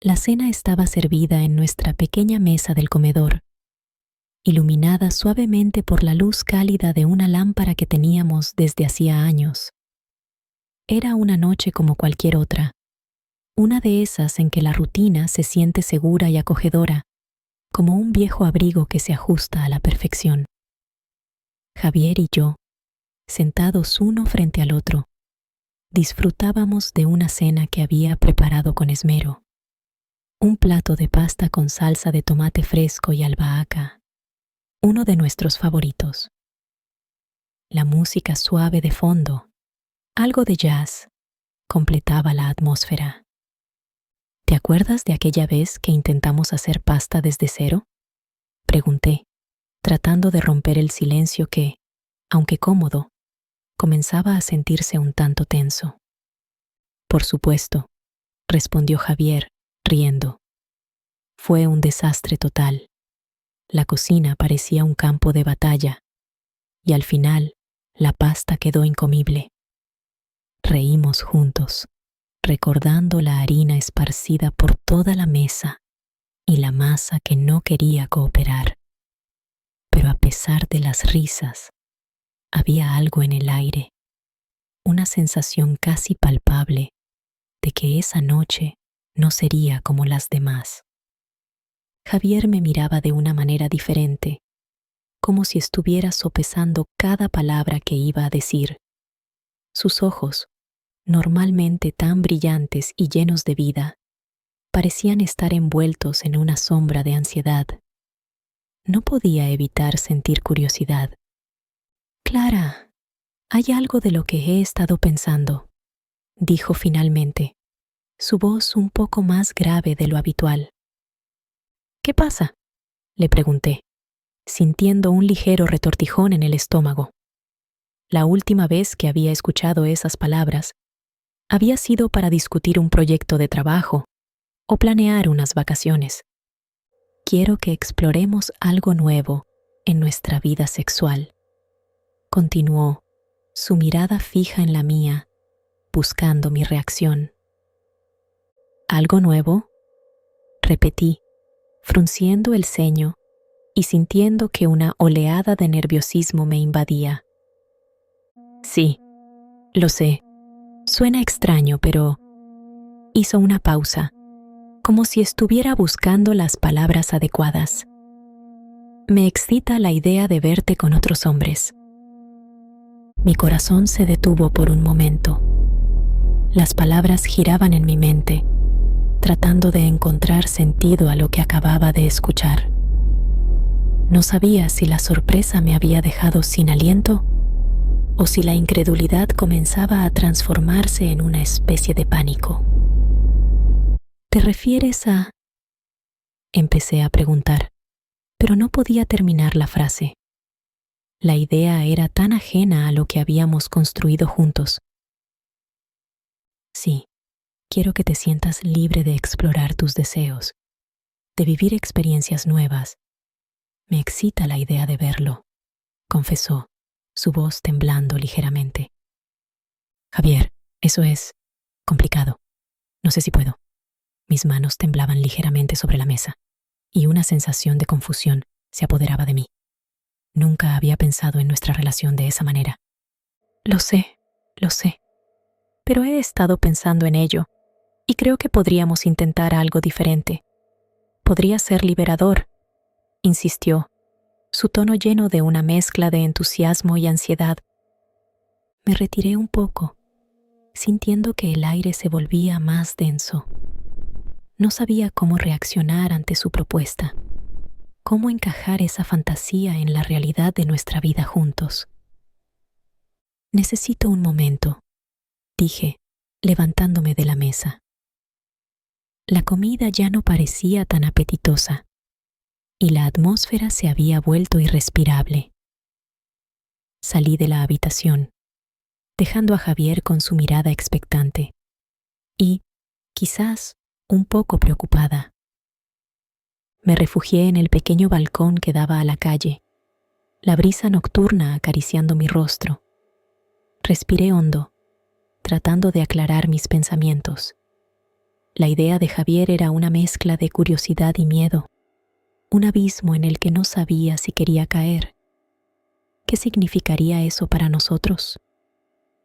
La cena estaba servida en nuestra pequeña mesa del comedor, iluminada suavemente por la luz cálida de una lámpara que teníamos desde hacía años. Era una noche como cualquier otra, una de esas en que la rutina se siente segura y acogedora, como un viejo abrigo que se ajusta a la perfección. Javier y yo, sentados uno frente al otro, disfrutábamos de una cena que había preparado con esmero. Un plato de pasta con salsa de tomate fresco y albahaca, uno de nuestros favoritos. La música suave de fondo, algo de jazz, completaba la atmósfera. ¿Te acuerdas de aquella vez que intentamos hacer pasta desde cero? Pregunté, tratando de romper el silencio que, aunque cómodo, comenzaba a sentirse un tanto tenso. Por supuesto, respondió Javier, riendo. Fue un desastre total. La cocina parecía un campo de batalla, y al final, la pasta quedó incomible. Reímos juntos, recordando la harina esparcida por toda la mesa y la masa que no quería cooperar. Pero a pesar de las risas, había algo en el aire, una sensación casi palpable de que esa noche no sería como las demás. Javier me miraba de una manera diferente, como si estuviera sopesando cada palabra que iba a decir. Sus ojos, normalmente tan brillantes y llenos de vida, parecían estar envueltos en una sombra de ansiedad. No podía evitar sentir curiosidad. «Clara, hay algo de lo que he estado pensando», dijo finalmente, su voz un poco más grave de lo habitual. «¿Qué pasa?», le pregunté, sintiendo un ligero retortijón en el estómago. La última vez que había escuchado esas palabras había sido para discutir un proyecto de trabajo o planear unas vacaciones. «Quiero que exploremos algo nuevo en nuestra vida sexual», continuó, su mirada fija en la mía, buscando mi reacción. «¿Algo nuevo?», repetí, frunciendo el ceño y sintiendo que una oleada de nerviosismo me invadía. «Sí, lo sé, suena extraño, pero…», hizo una pausa, como si estuviera buscando las palabras adecuadas. «Me excita la idea de verte con otros hombres». Mi corazón se detuvo por un momento. Las palabras giraban en mi mente, tratando de encontrar sentido a lo que acababa de escuchar. No sabía si la sorpresa me había dejado sin aliento o si la incredulidad comenzaba a transformarse en una especie de pánico. «¿Te refieres a…?», empecé a preguntar, pero no podía terminar la frase. La idea era tan ajena a lo que habíamos construido juntos. «Sí, quiero que te sientas libre de explorar tus deseos, de vivir experiencias nuevas. Me excita la idea de verlo», confesó, su voz temblando ligeramente. «Javier, eso es complicado. No sé si puedo». Mis manos temblaban ligeramente sobre la mesa, y una sensación de confusión se apoderaba de mí. Nunca había pensado en nuestra relación de esa manera. Lo sé, pero he estado pensando en ello, y creo que podríamos intentar algo diferente. Podría ser liberador», insistió, su tono lleno de una mezcla de entusiasmo y ansiedad. Me retiré un poco, sintiendo que el aire se volvía más denso. No sabía cómo reaccionar ante su propuesta, cómo encajar esa fantasía en la realidad de nuestra vida juntos. «Necesito un momento», dije, levantándome de la mesa. La comida ya no parecía tan apetitosa, y la atmósfera se había vuelto irrespirable. Salí de la habitación, dejando a Javier con su mirada expectante, y, quizás, un poco preocupada. Me refugié en el pequeño balcón que daba a la calle, la brisa nocturna acariciando mi rostro. Respiré hondo, tratando de aclarar mis pensamientos. La idea de Javier era una mezcla de curiosidad y miedo, un abismo en el que no sabía si quería caer. ¿Qué significaría eso para nosotros?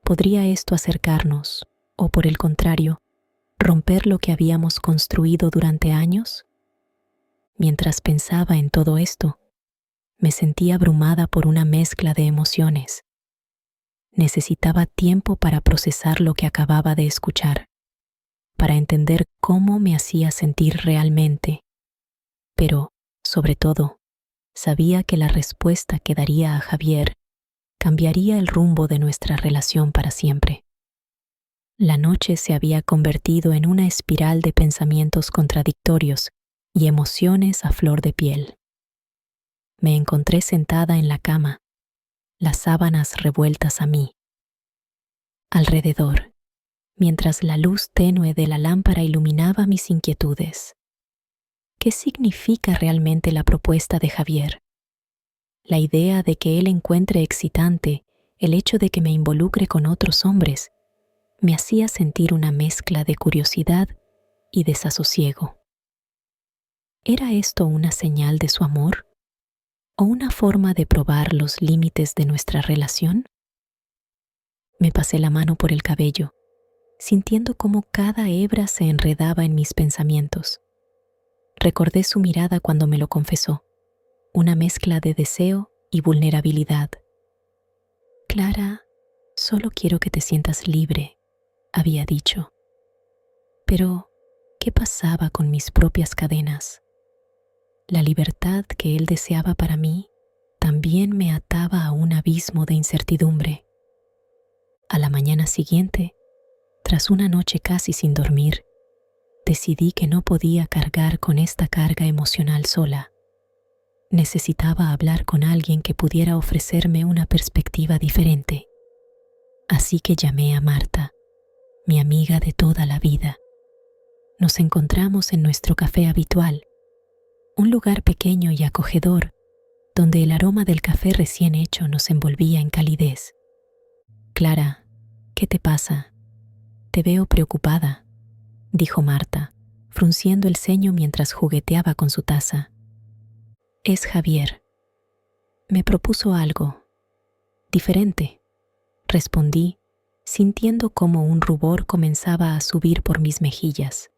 ¿Podría esto acercarnos, o por el contrario, romper lo que habíamos construido durante años? Mientras pensaba en todo esto, me sentía abrumada por una mezcla de emociones. Necesitaba tiempo para procesar lo que acababa de escuchar, para entender cómo me hacía sentir realmente. Pero, sobre todo, sabía que la respuesta que daría a Javier cambiaría el rumbo de nuestra relación para siempre. La noche se había convertido en una espiral de pensamientos contradictorios y emociones a flor de piel. Me encontré sentada en la cama, las sábanas revueltas a mí. Alrededor, mientras la luz tenue de la lámpara iluminaba mis inquietudes. ¿Qué significa realmente la propuesta de Javier? La idea de que él encuentre excitante el hecho de que me involucre con otros hombres me hacía sentir una mezcla de curiosidad y desasosiego. ¿Era esto una señal de su amor? ¿O una forma de probar los límites de nuestra relación? Me pasé la mano por el cabello, sintiendo cómo cada hebra se enredaba en mis pensamientos. Recordé su mirada cuando me lo confesó, una mezcla de deseo y vulnerabilidad. Clara, solo quiero que te sientas libre, había dicho. Pero, ¿qué pasaba con mis propias cadenas? La libertad que él deseaba para mí también me ataba a un abismo de incertidumbre. A la mañana siguiente, tras una noche casi sin dormir, decidí que no podía cargar con esta carga emocional sola. Necesitaba hablar con alguien que pudiera ofrecerme una perspectiva diferente. Así que llamé a Marta, mi amiga de toda la vida. Nos encontramos en nuestro café habitual, un lugar pequeño y acogedor, donde el aroma del café recién hecho nos envolvía en calidez. Clara, ¿qué te pasa? Te veo preocupada, dijo Marta, frunciendo el ceño mientras jugueteaba con su taza. Es Javier. Me propuso algo diferente, respondí, sintiendo cómo un rubor comenzaba a subir por mis mejillas.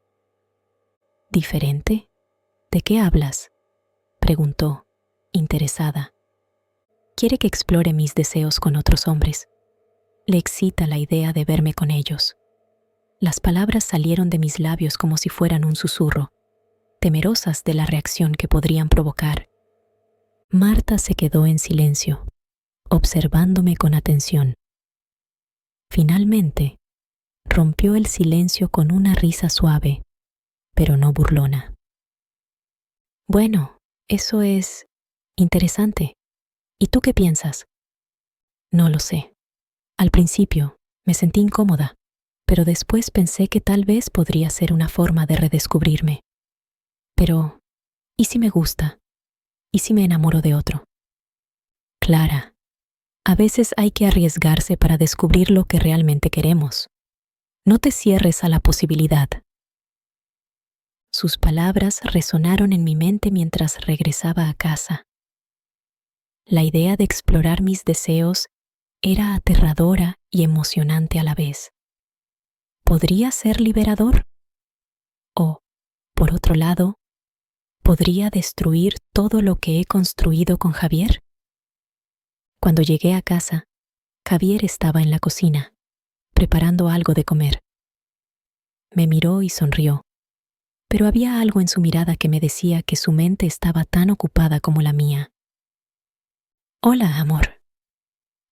¿Diferente? ¿De qué hablas?, preguntó, interesada. Quiere que explore mis deseos con otros hombres. Le excita la idea de verme con ellos. Las palabras salieron de mis labios como si fueran un susurro, temerosas de la reacción que podrían provocar. Marta se quedó en silencio, observándome con atención. Finalmente, rompió el silencio con una risa suave, pero no burlona. Bueno, eso es interesante. ¿Y tú qué piensas? No lo sé. Al principio me sentí incómoda, pero después pensé que tal vez podría ser una forma de redescubrirme. Pero, ¿y si me gusta? ¿Y si me enamoro de otro? Clara, a veces hay que arriesgarse para descubrir lo que realmente queremos. No te cierres a la posibilidad. Sus palabras resonaron en mi mente mientras regresaba a casa. La idea de explorar mis deseos era aterradora y emocionante a la vez. ¿Podría ser liberador? O, por otro lado, ¿podría destruir todo lo que he construido con Javier? Cuando llegué a casa, Javier estaba en la cocina, preparando algo de comer. Me miró y sonrió, pero había algo en su mirada que me decía que su mente estaba tan ocupada como la mía. Hola, amor.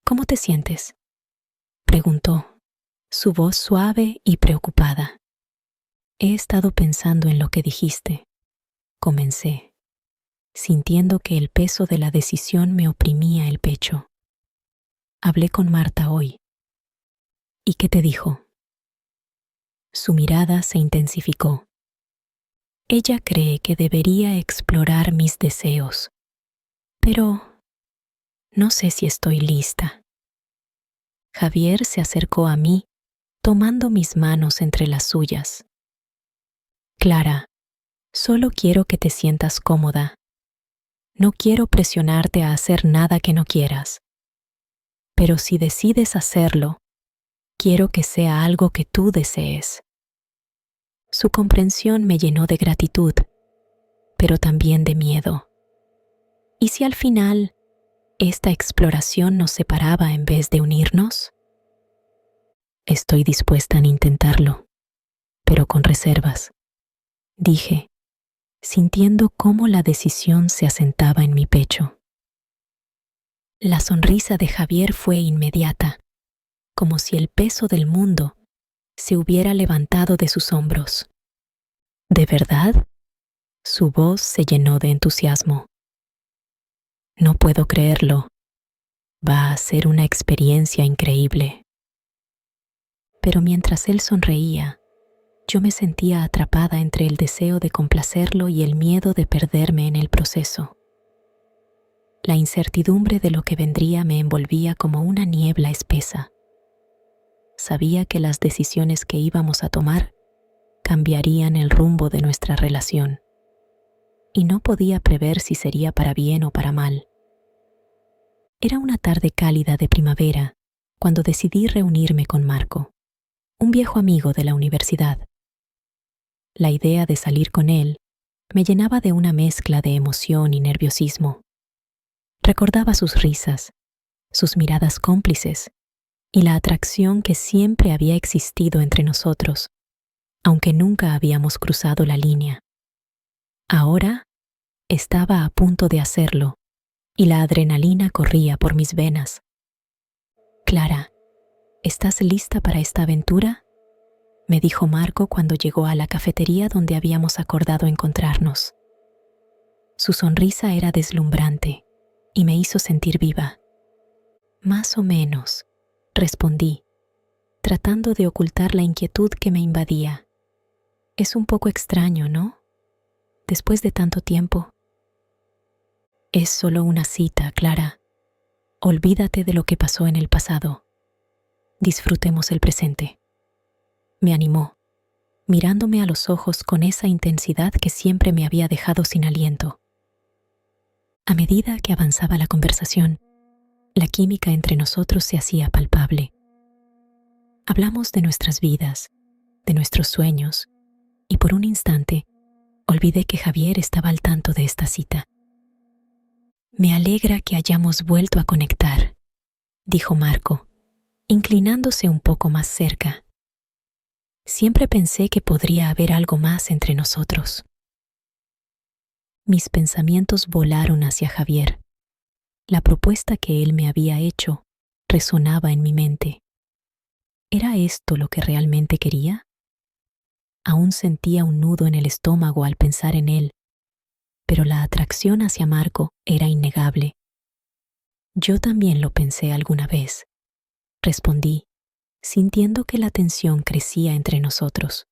¿Cómo te sientes?, preguntó, su voz suave y preocupada. He estado pensando en lo que dijiste, comencé, sintiendo que el peso de la decisión me oprimía el pecho. Hablé con Marta hoy. ¿Y qué te dijo? Su mirada se intensificó. Ella cree que debería explorar mis deseos, pero no sé si estoy lista. Javier se acercó a mí, tomando mis manos entre las suyas. Clara, solo quiero que te sientas cómoda. No quiero presionarte a hacer nada que no quieras. Pero si decides hacerlo, quiero que sea algo que tú desees. Su comprensión me llenó de gratitud, pero también de miedo. ¿Y si al final esta exploración nos separaba en vez de unirnos? Estoy dispuesta a intentarlo, pero con reservas, dije, sintiendo cómo la decisión se asentaba en mi pecho. La sonrisa de Javier fue inmediata, como si el peso del mundo se hubiera levantado de sus hombros. ¿De verdad? Su voz se llenó de entusiasmo. No puedo creerlo. Va a ser una experiencia increíble. Pero mientras él sonreía, yo me sentía atrapada entre el deseo de complacerlo y el miedo de perderme en el proceso. La incertidumbre de lo que vendría me envolvía como una niebla espesa. Sabía que las decisiones que íbamos a tomar cambiarían el rumbo de nuestra relación, y no podía prever si sería para bien o para mal. Era una tarde cálida de primavera cuando decidí reunirme con Marco, un viejo amigo de la universidad. La idea de salir con él me llenaba de una mezcla de emoción y nerviosismo. Recordaba sus risas, sus miradas cómplices y la atracción que siempre había existido entre nosotros, aunque nunca habíamos cruzado la línea. Ahora estaba a punto de hacerlo y la adrenalina corría por mis venas. Clara, ¿estás lista para esta aventura?, me dijo Marco cuando llegó a la cafetería donde habíamos acordado encontrarnos. Su sonrisa era deslumbrante y me hizo sentir viva. Más o menos, respondí, tratando de ocultar la inquietud que me invadía. Es un poco extraño, ¿no? Después de tanto tiempo. Es solo una cita, Clara. Olvídate de lo que pasó en el pasado. Disfrutemos el presente. Me animó, mirándome a los ojos con esa intensidad que siempre me había dejado sin aliento. A medida que avanzaba la conversación, la química entre nosotros se hacía palpable. Hablamos de nuestras vidas, de nuestros sueños, y por un instante olvidé que Javier estaba al tanto de esta cita. Me alegra que hayamos vuelto a conectar, dijo Marco, inclinándose un poco más cerca. Siempre pensé que podría haber algo más entre nosotros. Mis pensamientos volaron hacia Javier. La propuesta que él me había hecho resonaba en mi mente. ¿Era esto lo que realmente quería? Aún sentía un nudo en el estómago al pensar en él, pero la atracción hacia Marco era innegable. Yo también lo pensé alguna vez, respondí, sintiendo que la tensión crecía entre nosotros.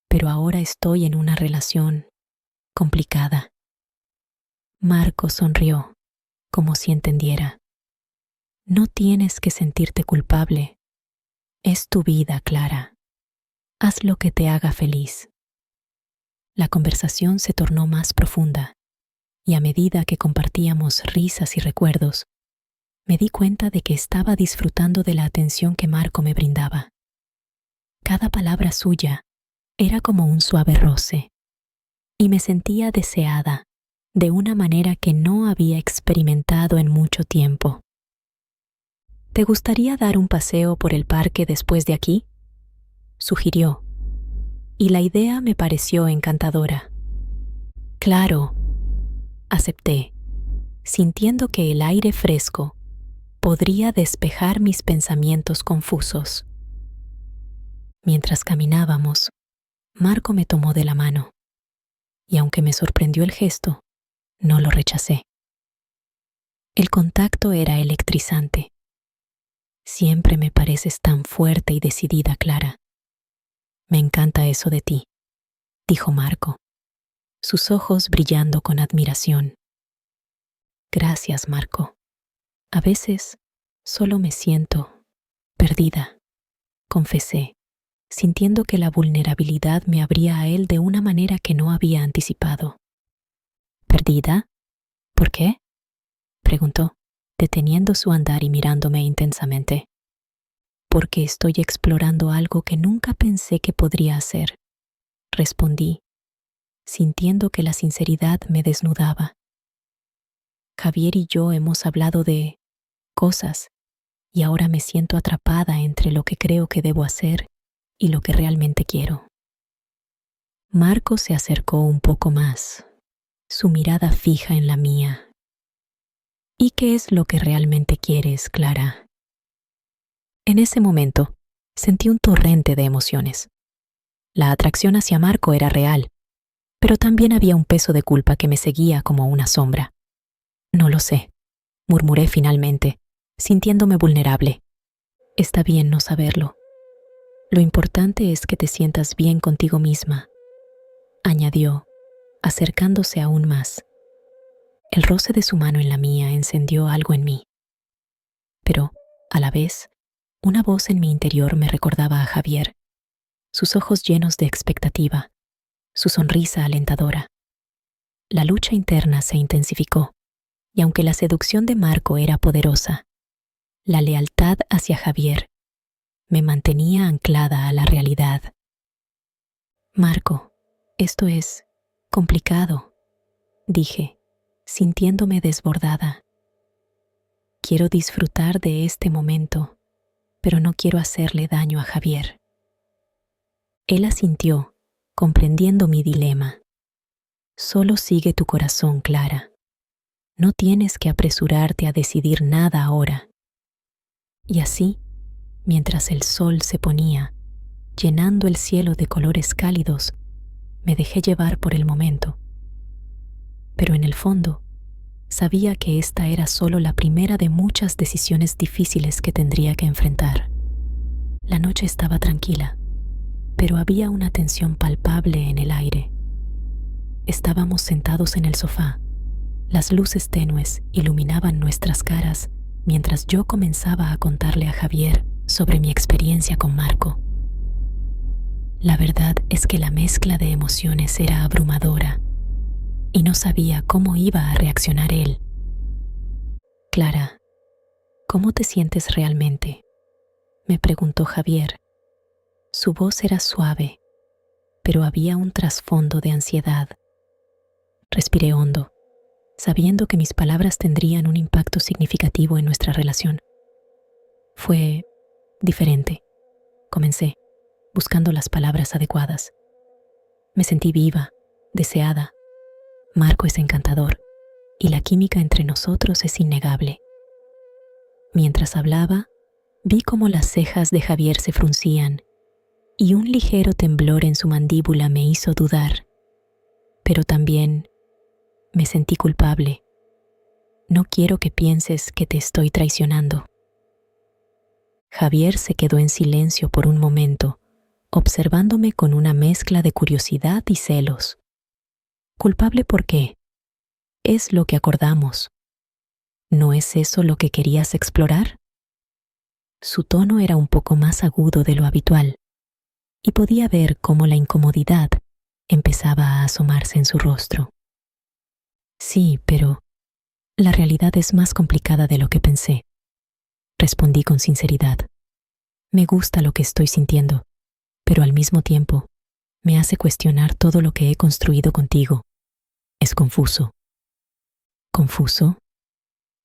Pero ahora estoy en una relación complicada. Marco sonrió, como si entendiera. No tienes que sentirte culpable. Es tu vida, Clara. Haz lo que te haga feliz. La conversación se tornó más profunda, y a medida que compartíamos risas y recuerdos, me di cuenta de que estaba disfrutando de la atención que Marco me brindaba. Cada palabra suya era como un suave roce, y me sentía deseada de una manera que no había experimentado en mucho tiempo. ¿Te gustaría dar un paseo por el parque después de aquí?, sugirió, y la idea me pareció encantadora. Claro, acepté, sintiendo que el aire fresco podría despejar mis pensamientos confusos. Mientras caminábamos, Marco me tomó de la mano, y aunque me sorprendió el gesto, no lo rechacé. El contacto era electrizante. Siempre me pareces tan fuerte y decidida, Clara. Me encanta eso de ti, dijo Marco, sus ojos brillando con admiración. Gracias, Marco. A veces solo me siento perdida, confesé, sintiendo que la vulnerabilidad me abría a él de una manera que no había anticipado. ¿Perdida? ¿Por qué?, preguntó, deteniendo su andar y mirándome intensamente. Porque estoy explorando algo que nunca pensé que podría hacer, respondí, sintiendo que la sinceridad me desnudaba. Javier y yo hemos hablado de cosas y ahora me siento atrapada entre lo que creo que debo hacer y lo que realmente quiero. Marco se acercó un poco más, su mirada fija en la mía. ¿Y qué es lo que realmente quieres, Clara? En ese momento, sentí un torrente de emociones. La atracción hacia Marco era real, pero también había un peso de culpa que me seguía como una sombra. No lo sé, murmuré finalmente, sintiéndome vulnerable. Está bien no saberlo. Lo importante es que te sientas bien contigo misma, añadió, acercándose aún más. El roce de su mano en la mía encendió algo en mí. Pero, a la vez, una voz en mi interior me recordaba a Javier, sus ojos llenos de expectativa, su sonrisa alentadora. La lucha interna se intensificó, y aunque la seducción de Marco era poderosa, la lealtad hacia Javier me mantenía anclada a la realidad. Marco, esto es complicado, dije, sintiéndome desbordada. Quiero disfrutar de este momento, pero no quiero hacerle daño a Javier. Él asintió, comprendiendo mi dilema. Solo sigue tu corazón, Clara. No tienes que apresurarte a decidir nada ahora. Y así, mientras el sol se ponía, llenando el cielo de colores cálidos, me dejé llevar por el momento. Pero en el fondo, sabía que esta era solo la primera de muchas decisiones difíciles que tendría que enfrentar. La noche estaba tranquila, pero había una tensión palpable en el aire. Estábamos sentados en el sofá. Las luces tenues iluminaban nuestras caras mientras yo comenzaba a contarle a Javier sobre mi experiencia con Marco. La verdad es que la mezcla de emociones era abrumadora y no sabía cómo iba a reaccionar él. Clara, ¿cómo te sientes realmente?, me preguntó Javier. Su voz era suave, pero había un trasfondo de ansiedad. Respiré hondo, sabiendo que mis palabras tendrían un impacto significativo en nuestra relación. Fue diferente, comencé, buscando las palabras adecuadas. Me sentí viva, deseada. Marco es encantador y la química entre nosotros es innegable. Mientras hablaba, vi cómo las cejas de Javier se fruncían y un ligero temblor en su mandíbula me hizo dudar. Pero también me sentí culpable. No quiero que pienses que te estoy traicionando. Javier se quedó en silencio por un momento, observándome con una mezcla de curiosidad y celos. ¿Culpable por qué? Es lo que acordamos. ¿No es eso lo que querías explorar? Su tono era un poco más agudo de lo habitual, y podía ver cómo la incomodidad empezaba a asomarse en su rostro. Sí, pero la realidad es más complicada de lo que pensé, respondí con sinceridad. Me gusta lo que estoy sintiendo, pero al mismo tiempo me hace cuestionar todo lo que he construido contigo. Es confuso. ¿Confuso?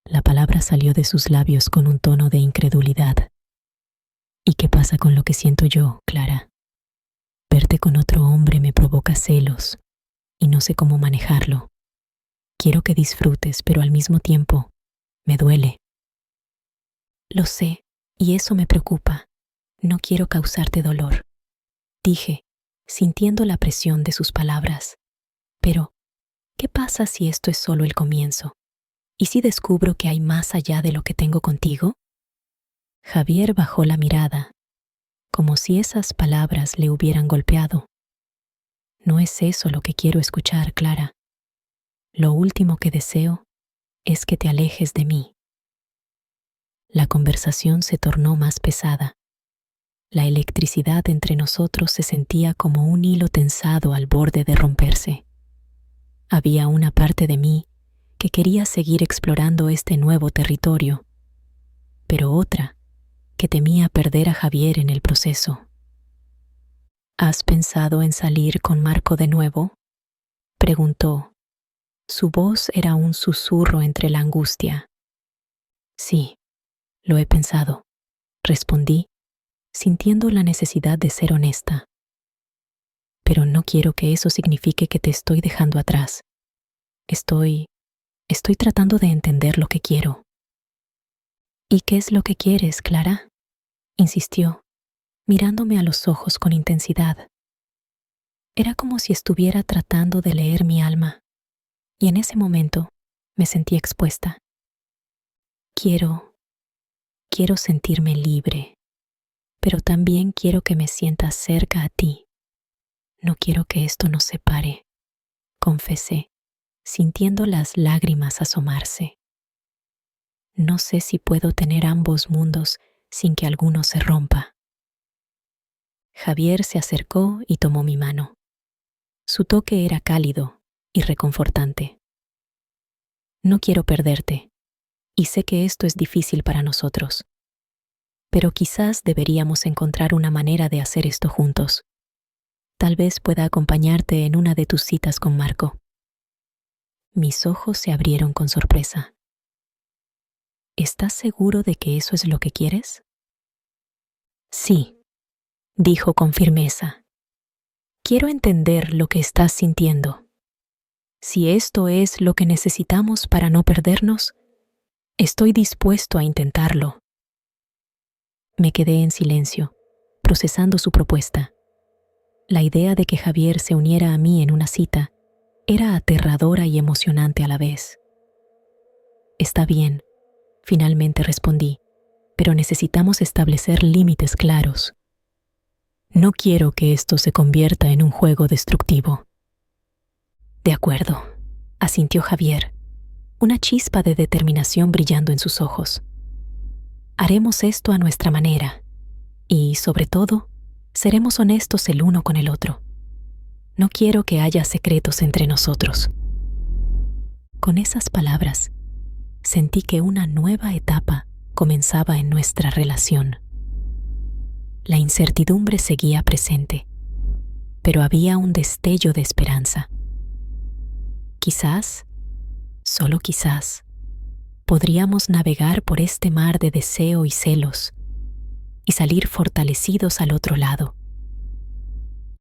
La palabra salió de sus labios con un tono de incredulidad. ¿Y qué pasa con lo que siento yo, Clara? Verte con otro hombre me provoca celos y no sé cómo manejarlo. Quiero que disfrutes, pero al mismo tiempo me duele. Lo sé, y eso me preocupa. No quiero causarte dolor, dije, sintiendo la presión de sus palabras. Pero, ¿qué pasa si esto es solo el comienzo? ¿Y si descubro que hay más allá de lo que tengo contigo? Javier bajó la mirada, como si esas palabras le hubieran golpeado. No es eso lo que quiero escuchar, Clara. Lo último que deseo es que te alejes de mí. La conversación se tornó más pesada. La electricidad entre nosotros se sentía como un hilo tensado al borde de romperse. Había una parte de mí que quería seguir explorando este nuevo territorio, pero otra que temía perder a Javier en el proceso. ¿Has pensado en salir con Marco de nuevo?, preguntó. Su voz era un susurro entre la angustia. Sí, lo he pensado, respondí, sintiendo la necesidad de ser honesta. Pero no quiero que eso signifique que te estoy dejando atrás. Estoy tratando de entender lo que quiero. ¿Y qué es lo que quieres, Clara?, insistió, mirándome a los ojos con intensidad. Era como si estuviera tratando de leer mi alma, y en ese momento me sentí expuesta. Quiero sentirme libre, pero también quiero que me sientas cerca a ti. No quiero que esto nos separe, confesé, sintiendo las lágrimas asomarse. No sé si puedo tener ambos mundos sin que alguno se rompa. Javier se acercó y tomó mi mano. Su toque era cálido y reconfortante. No quiero perderte, y sé que esto es difícil para nosotros. Pero quizás deberíamos encontrar una manera de hacer esto juntos. Tal vez pueda acompañarte en una de tus citas con Marco. Mis ojos se abrieron con sorpresa. ¿Estás seguro de que eso es lo que quieres? Sí, dijo con firmeza. Quiero entender lo que estás sintiendo. Si esto es lo que necesitamos para no perdernos, estoy dispuesto a intentarlo. Me quedé en silencio, procesando su propuesta. La idea de que Javier se uniera a mí en una cita era aterradora y emocionante a la vez. Está bien, finalmente respondí, pero necesitamos establecer límites claros. No quiero que esto se convierta en un juego destructivo. De acuerdo, asintió Javier, una chispa de determinación brillando en sus ojos. Haremos esto a nuestra manera y, sobre todo, seremos honestos el uno con el otro. No quiero que haya secretos entre nosotros. Con esas palabras, sentí que una nueva etapa comenzaba en nuestra relación. La incertidumbre seguía presente, pero había un destello de esperanza. Quizás, solo quizás, podríamos navegar por este mar de deseo y celos y salir fortalecidos al otro lado.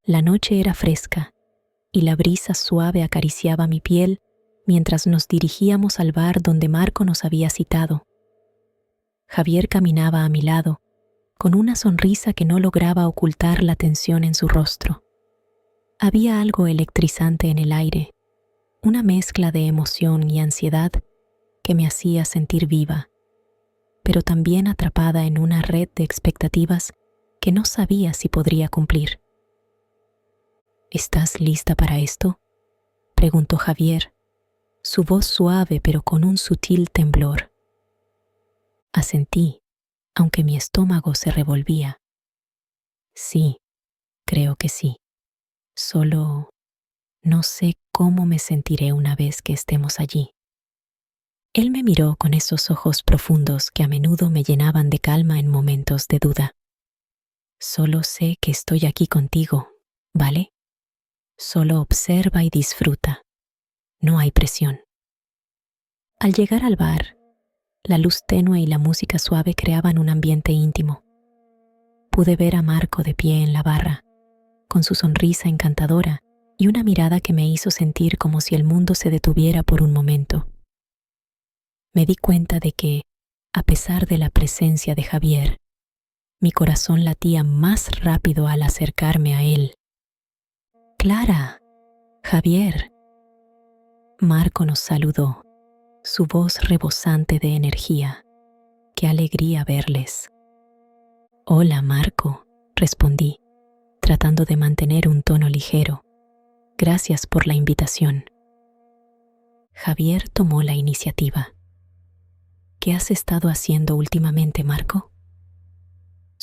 La noche era fresca y la brisa suave acariciaba mi piel mientras nos dirigíamos al bar donde Marco nos había citado. Javier caminaba a mi lado, con una sonrisa que no lograba ocultar la tensión en su rostro. Había algo electrizante en el aire, una mezcla de emoción y ansiedad que me hacía sentir viva, pero también atrapada en una red de expectativas que no sabía si podría cumplir. ¿Estás lista para esto?, preguntó Javier, su voz suave pero con un sutil temblor. Asentí, aunque mi estómago se revolvía. Sí, creo que sí. Solo no sé cómo me sentiré una vez que estemos allí. Él me miró con esos ojos profundos que a menudo me llenaban de calma en momentos de duda. Solo sé que estoy aquí contigo, ¿vale? Solo observa y disfruta. No hay presión. Al llegar al bar, la luz tenue y la música suave creaban un ambiente íntimo. Pude ver a Marco de pie en la barra, con su sonrisa encantadora y una mirada que me hizo sentir como si el mundo se detuviera por un momento. Me di cuenta de que, a pesar de la presencia de Javier, mi corazón latía más rápido al acercarme a él. «Clara, Javier». Marco nos saludó, su voz rebosante de energía. «Qué alegría verles». «Hola, Marco», respondí, tratando de mantener un tono ligero. «Gracias por la invitación». Javier tomó la iniciativa. «¿Qué has estado haciendo últimamente, Marco?».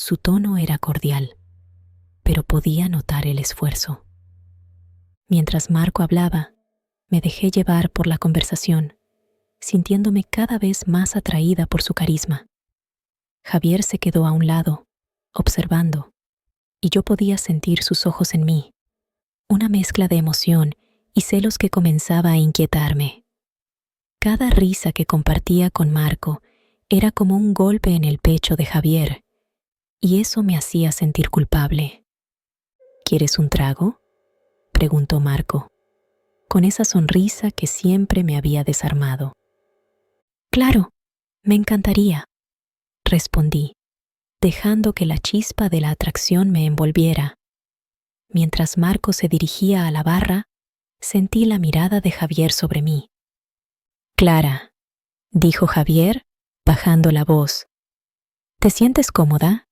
Su tono era cordial, pero podía notar el esfuerzo. Mientras Marco hablaba, me dejé llevar por la conversación, sintiéndome cada vez más atraída por su carisma. Javier se quedó a un lado, observando, y yo podía sentir sus ojos en mí, una mezcla de emoción y celos que comenzaba a inquietarme. Cada risa que compartía con Marco era como un golpe en el pecho de Javier, y eso me hacía sentir culpable. ¿Quieres un trago?, preguntó Marco, con esa sonrisa que siempre me había desarmado. Claro, me encantaría, respondí, dejando que la chispa de la atracción me envolviera. Mientras Marco se dirigía a la barra, sentí la mirada de Javier sobre mí. Clara, dijo Javier, bajando la voz. ¿Te sientes cómoda?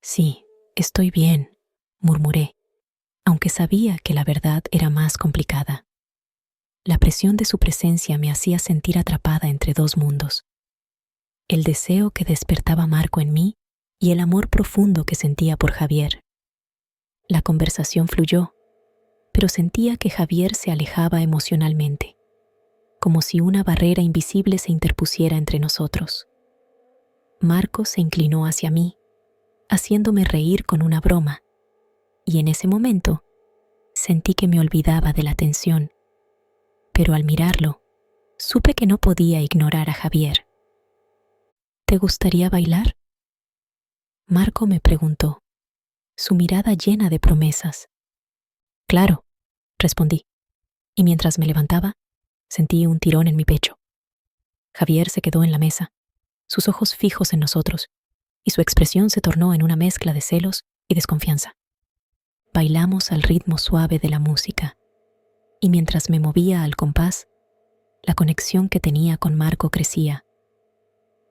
Sí, estoy bien, murmuré, aunque sabía que la verdad era más complicada. La presión de su presencia me hacía sentir atrapada entre dos mundos. El deseo que despertaba Marco en mí y el amor profundo que sentía por Javier. La conversación fluyó, pero sentía que Javier se alejaba emocionalmente, como si una barrera invisible se interpusiera entre nosotros. Marco se inclinó hacia mí, haciéndome reír con una broma, y en ese momento sentí que me olvidaba de la tensión, pero al mirarlo, supe que no podía ignorar a Javier. ¿Te gustaría bailar?, Marco me preguntó, su mirada llena de promesas. Claro, respondí, y mientras me levantaba, sentí un tirón en mi pecho. Javier se quedó en la mesa, sus ojos fijos en nosotros, y su expresión se tornó en una mezcla de celos y desconfianza. Bailamos al ritmo suave de la música, y mientras me movía al compás, la conexión que tenía con Marco crecía.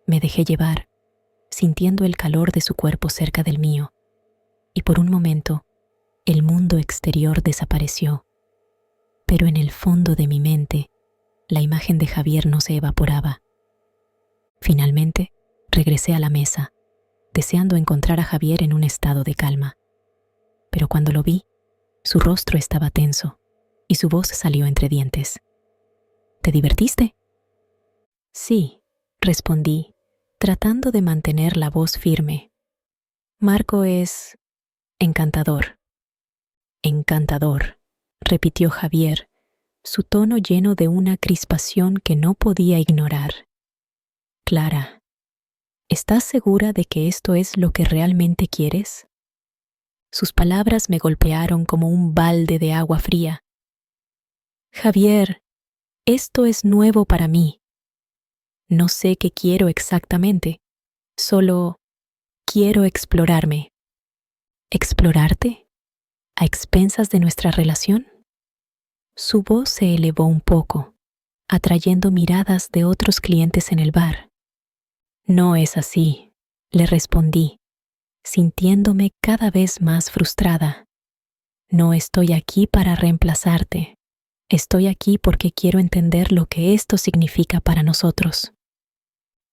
Me dejé llevar, sintiendo el calor de su cuerpo cerca del mío, y por un momento, el mundo exterior desapareció. Pero en el fondo de mi mente, la imagen de Javier no se evaporaba. Finalmente, regresé a la mesa, deseando encontrar a Javier en un estado de calma. Pero cuando lo vi, su rostro estaba tenso y su voz salió entre dientes. ¿Te divertiste? Sí, respondí, tratando de mantener la voz firme. Marco es encantador. Encantador, repitió Javier, su tono lleno de una crispación que no podía ignorar. Clara, ¿estás segura de que esto es lo que realmente quieres? Sus palabras me golpearon como un balde de agua fría. Javier, esto es nuevo para mí. No sé qué quiero exactamente, solo quiero explorarme. ¿Explorarte? ¿A expensas de nuestra relación? Su voz se elevó un poco, atrayendo miradas de otros clientes en el bar. No es así, le respondí, sintiéndome cada vez más frustrada. No estoy aquí para reemplazarte. Estoy aquí porque quiero entender lo que esto significa para nosotros.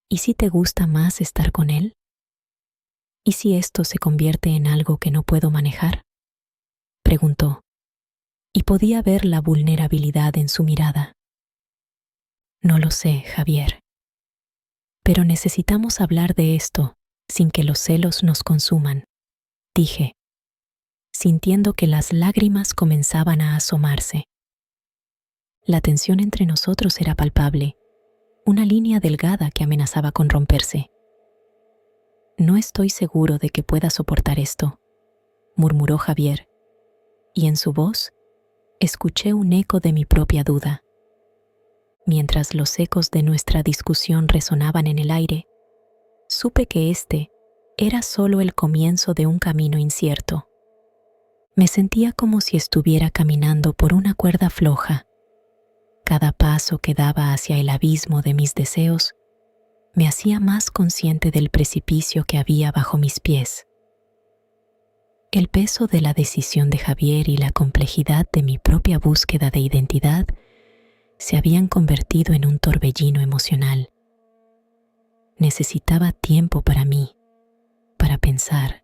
¿Y si te gusta más estar con él? ¿Y si esto se convierte en algo que no puedo manejar?, preguntó, y podía ver la vulnerabilidad en su mirada. No lo sé, Javier. Pero necesitamos hablar de esto sin que los celos nos consuman, dije, sintiendo que las lágrimas comenzaban a asomarse. La tensión entre nosotros era palpable, una línea delgada que amenazaba con romperse. No estoy seguro de que pueda soportar esto, murmuró Javier, y en su voz escuché un eco de mi propia duda. Mientras los ecos de nuestra discusión resonaban en el aire, supe que este era solo el comienzo de un camino incierto. Me sentía como si estuviera caminando por una cuerda floja. Cada paso que daba hacia el abismo de mis deseos me hacía más consciente del precipicio que había bajo mis pies. El peso de la decisión de Javier y la complejidad de mi propia búsqueda de identidad se habían convertido en un torbellino emocional. Necesitaba tiempo para mí, para pensar,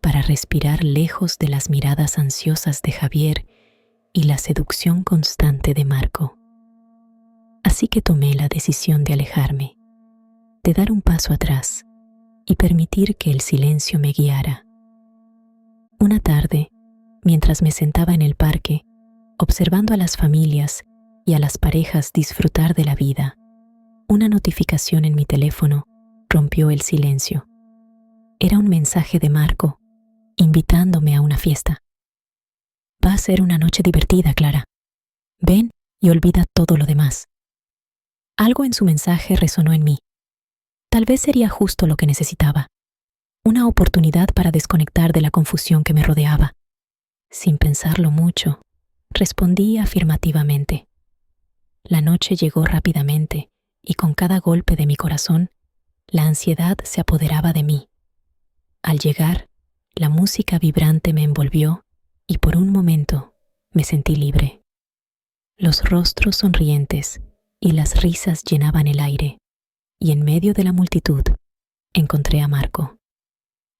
para respirar lejos de las miradas ansiosas de Javier y la seducción constante de Marco. Así que tomé la decisión de alejarme, de dar un paso atrás y permitir que el silencio me guiara. Una tarde, mientras me sentaba en el parque, observando a las familias y a las parejas disfrutar de la vida, una notificación en mi teléfono rompió el silencio. Era un mensaje de Marco, invitándome a una fiesta. Va a ser una noche divertida, Clara. Ven y olvida todo lo demás. Algo en su mensaje resonó en mí. Tal vez sería justo lo que necesitaba. Una oportunidad para desconectar de la confusión que me rodeaba. Sin pensarlo mucho, respondí afirmativamente. La noche llegó rápidamente y con cada golpe de mi corazón, la ansiedad se apoderaba de mí. Al llegar, la música vibrante me envolvió y por un momento me sentí libre. Los rostros sonrientes y las risas llenaban el aire, y en medio de la multitud encontré a Marco.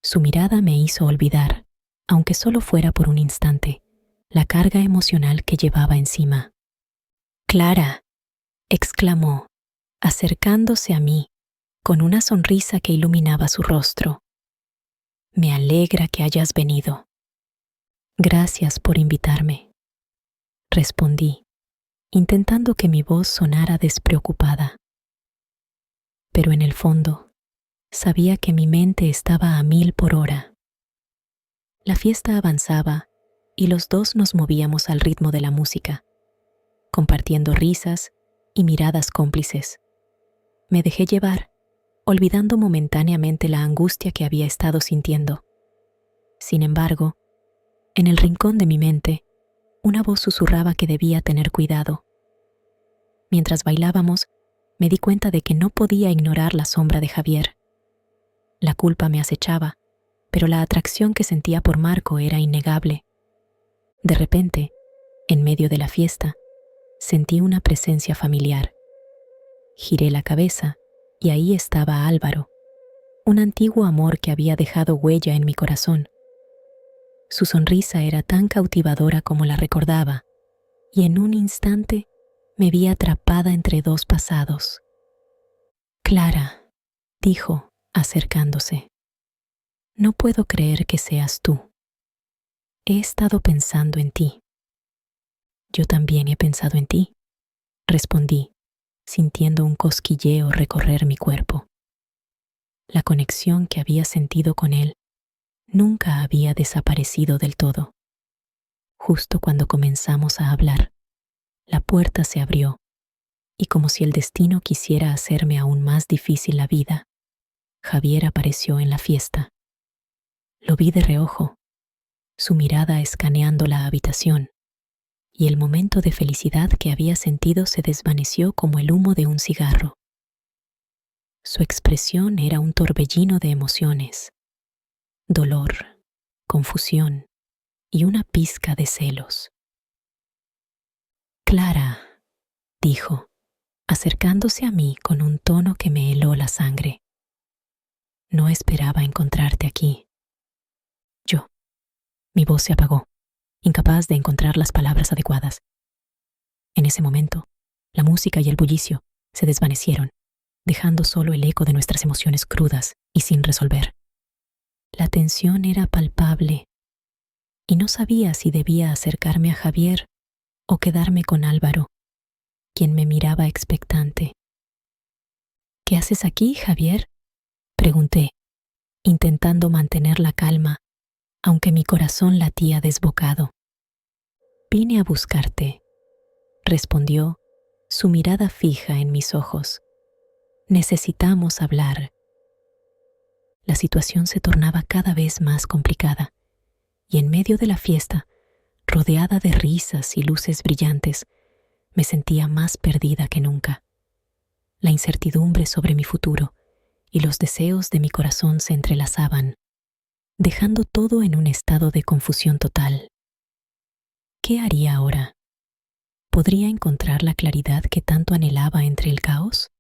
Su mirada me hizo olvidar, aunque solo fuera por un instante, la carga emocional que llevaba encima. «Clara», exclamó, acercándose a mí, con una sonrisa que iluminaba su rostro. «Me alegra que hayas venido». «Gracias por invitarme», respondí, intentando que mi voz sonara despreocupada. Pero en el fondo, sabía que mi mente estaba a 1000 por hora. La fiesta avanzaba y los dos nos movíamos al ritmo de la música, compartiendo risas y miradas cómplices. Me dejé llevar, olvidando momentáneamente la angustia que había estado sintiendo. Sin embargo, en el rincón de mi mente, una voz susurraba que debía tener cuidado. Mientras bailábamos, me di cuenta de que no podía ignorar la sombra de Javier. La culpa me acechaba, pero la atracción que sentía por Marco era innegable. De repente, en medio de la fiesta, sentí una presencia familiar. Giré la cabeza y ahí estaba Álvaro, un antiguo amor que había dejado huella en mi corazón. Su sonrisa era tan cautivadora como la recordaba, y en un instante me vi atrapada entre dos pasados. «Clara», dijo, acercándose, «no puedo creer que seas tú. He estado pensando en ti». «Yo también he pensado en ti», respondí, sintiendo un cosquilleo recorrer mi cuerpo. La conexión que había sentido con él nunca había desaparecido del todo. Justo cuando comenzamos a hablar, la puerta se abrió, y como si el destino quisiera hacerme aún más difícil la vida, Javier apareció en la fiesta. Lo vi de reojo, su mirada escaneando la habitación, y el momento de felicidad que había sentido se desvaneció como el humo de un cigarro. Su expresión era un torbellino de emociones, dolor, confusión y una pizca de celos. «Clara», dijo, acercándose a mí con un tono que me heló la sangre. «No esperaba encontrarte aquí». Mi voz se apagó, incapaz de encontrar las palabras adecuadas. En ese momento, la música y el bullicio se desvanecieron, dejando solo el eco de nuestras emociones crudas y sin resolver. La tensión era palpable, y no sabía si debía acercarme a Javier o quedarme con Álvaro, quien me miraba expectante. «¿Qué haces aquí, Javier?», pregunté, intentando mantener la calma, aunque mi corazón latía desbocado. «Vine a buscarte», respondió, su mirada fija en mis ojos. «Necesitamos hablar». La situación se tornaba cada vez más complicada, y en medio de la fiesta, rodeada de risas y luces brillantes, me sentía más perdida que nunca. La incertidumbre sobre mi futuro y los deseos de mi corazón se entrelazaban, dejando todo en un estado de confusión total. ¿Qué haría ahora? ¿Podría encontrar la claridad que tanto anhelaba entre el caos?